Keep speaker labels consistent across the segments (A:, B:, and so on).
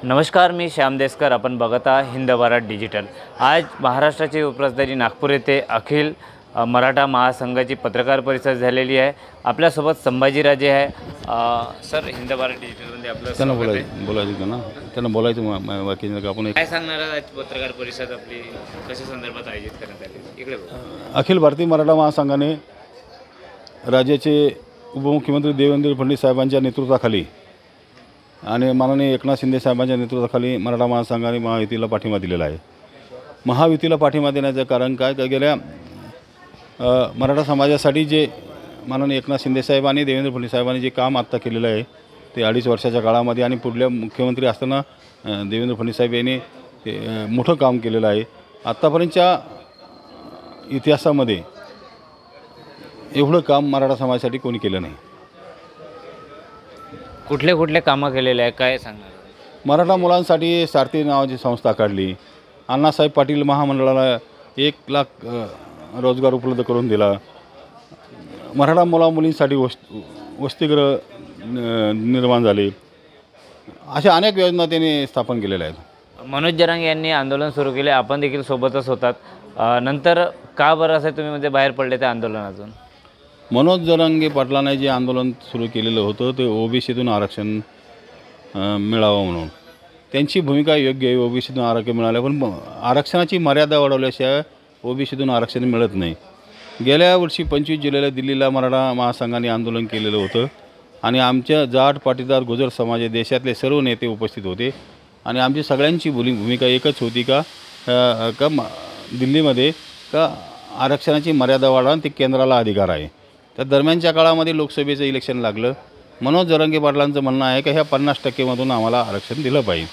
A: नमस्कार, मी श्याम देशकर. आपण बघत आहात हिंद भारत डिजिटल. आज महाराष्ट्राची उपराजधानी नागपूर येथे अखिल मराठा महासंघाची पत्रकार परिषद झालेली आहे. आपल्यासोबत संभाजीराजे आहे. सर, हिंद भारत डिजिटलमध्ये आपलं
B: त्यांना बोलायचं ना, त्यांना बोलायचं बाकी आपण
A: काय सांगणार आज पत्रकार परिषद आपली कशा संदर्भात आयोजित करण्यात आली? इकडे
B: अखिल भारतीय मराठा महासंघाने राज्याचे उपमुख्यमंत्री देवेंद्र फडणवीस साहेबांच्या नेतृत्वाखाली आणि माननीय एकनाथ शिंदे साहेबांच्या नेतृत्वाखाली मराठा महासंघाने महायुतीला पाठिंबा दिलेला आहे. महायुतीला पाठिंबा देण्याचं कारण काय, तर गेल्या मराठा समाजासाठी जे माननीय एकनाथ शिंदे साहेब आणि देवेंद्र फडणवीस साहेबांनी जे काम आत्ता केलेलं आहे ते 2.5 वर्षाच्या काळामध्ये, आणि पुढल्या मुख्यमंत्री असताना देवेंद्र फडणवीस साहेब यांनी ते मोठं काम केलेलं आहे. आत्तापर्यंतच्या इतिहासामध्ये एवढं काम मराठा समाजासाठी कोणी केलं नाही.
A: कुठले कुठले कामं केलेले आहे, काय सांगणार?
B: मराठा मुलांसाठी सारथी नावाची संस्था काढली. अण्णासाहेब पाटील महामंडळाला 1 लाख रोजगार उपलब्ध करून दिला. मराठा मुलींसाठी वसतिगृह निर्माण झाले. अशा अनेक योजना त्यांनी स्थापन केलेल्या आहेत.
A: मनोज जरांगे यांनी आंदोलन सुरू केले, आपण देखील सोबतच होतात. नंतर का बरं असं तुम्ही म्हणजे बाहेर पडले त्या आंदोलनातून?
B: मनोज जरांगे पाटलांनी जे आंदोलन सुरू केलेलं होतं ते ओबीसीतून आरक्षण मिळावं म्हणून. त्यांची भूमिका योग्य आहे. ओबीसीतून आरक्षण मिळालं, पण आरक्षणाची मर्यादा वाढवल्याशिवाय ओबीसीतून आरक्षण मिळत नाही. गेल्या वर्षी 25 जुलैला दिल्लीला मराठा महासंघाने आंदोलन केलेलं होतं आणि आमच्या जाट, पाटीदार, गुजर समाज देशातले सर्व नेते उपस्थित होते आणि आमची सगळ्यांची भूमिका एकच होती का दिल्लीमध्ये आरक्षणाची मर्यादा वाढवा, ते केंद्राला अधिकार आहे. त्या दरम्यानच्या काळामध्ये लोकसभेचं इलेक्शन लागलं. मनोज जरांगे पाटलांचं म्हणणं आहे की ह्या 50% आम्हाला आरक्षण दिलं पाहिजे.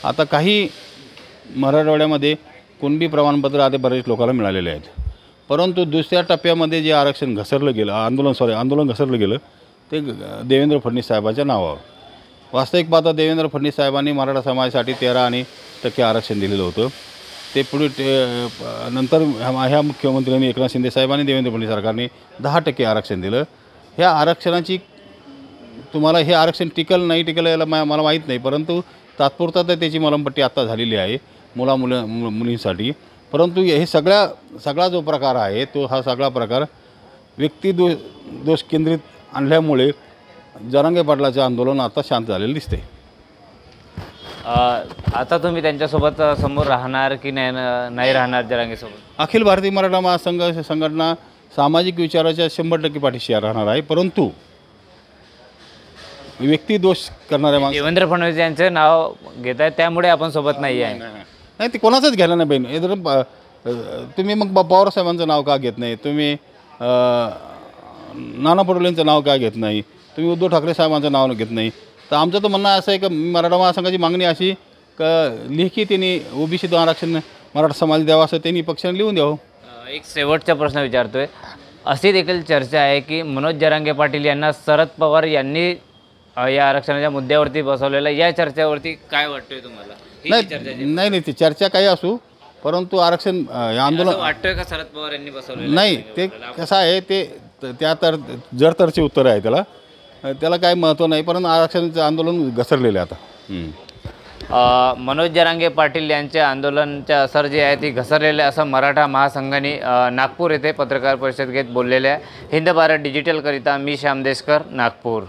B: आता काही मराठवाड्यामध्ये कुणबी प्रमाणपत्र आता बरेच लोकांना मिळालेले आहेत, परंतु दुसऱ्या टप्प्यामध्ये जे आरक्षण घसरलं गेलं, आंदोलन घसरलं गेलं ते देवेंद्र फडणवीस साहेबांच्या नावावर. वास्तविक पाहता देवेंद्र फडणवीस साहेबांनी मराठा समाजासाठी 13% आरक्षण दिलेलं होतं. ते पुढे नंतर ह्या मुख्यमंत्र्यांनी एकनाथ शिंदे साहेबांनी देवेंद्र फडणवीस सरकारने 10% आरक्षण दिलं. ह्या आरक्षणाची तुम्हाला हे आरक्षण टिकल नाही टिकल याला मला माहीत नाही, परंतु तात्पुरता तर त्याची मलमपट्टी आत्ता झालेली आहे मुलींसाठी. परंतु हे सगळा जो प्रकार आहे तो हा सगळा प्रकार दोष केंद्रित आणल्यामुळे जरांगे पाटलाचे आंदोलन आता शांत झालेलं दिसते.
A: आता तुम्ही त्यांच्यासोबत समोर राहणार की नाही राहणार जरांगेसोबत?
B: अखिल भारतीय मराठा महासंघ संघटना सामाजिक विचाराच्या 100% पाठीशी राहणार आहे, परंतु व्यक्तिदोष करणाऱ्या
A: देवेंद्र फडणवीस यांचं नाव घेत आहे त्यामुळे आपण सोबत नाही आहे.
B: नाही, ते कोणाचंच घ्यायला नाही पाहिजे. तुम्ही मग पवार साहेबांचं नाव का घेत नाही? तुम्ही नाना पटोलेंचं नाव का घेत नाही? तुम्ही उद्धव ठाकरे साहेबांचं नाव घेत नाही? तर आमचं तर म्हणणं असं आहे की मराठा महासंघाची मागणी अशी का लेखी त्यांनी ओबीसी आरक्षण मराठा समाज द्यावं असं त्यांनी पक्षाने लिहून द्यावं.
A: एक शेवटचा प्रश्न विचारतोय. अशी देखील चर्चा आहे की मनोज जरांगे पाटील यांना शरद पवार यांनी या आरक्षणाच्या मुद्द्यावरती बसवलेलं. या चर्चेवरती काय वाटतंय तुम्हाला?
B: नाही, ती चर्चा काही असू, परंतु आरक्षण आंदोलन
A: वाटतंय का शरद पवार यांनी बसवलेलं
B: नाही? ते कसं आहे, ते जडतरचे उत्तर आहे. त्याला काही महत्त्व नाही, परंतु आरक्षणाचं आंदोलन घसरलेलं आहे आता.
A: मनोज जरांगे पाटील यांच्या आंदोलनाचे असर जे आहे ती घसरलेले असं मराठा महासंघाने नागपूर येथे पत्रकार परिषद घेत बोललेले आहे. हिंद भारत डिजिटलकरिता मी श्याम देशकर, नागपूर.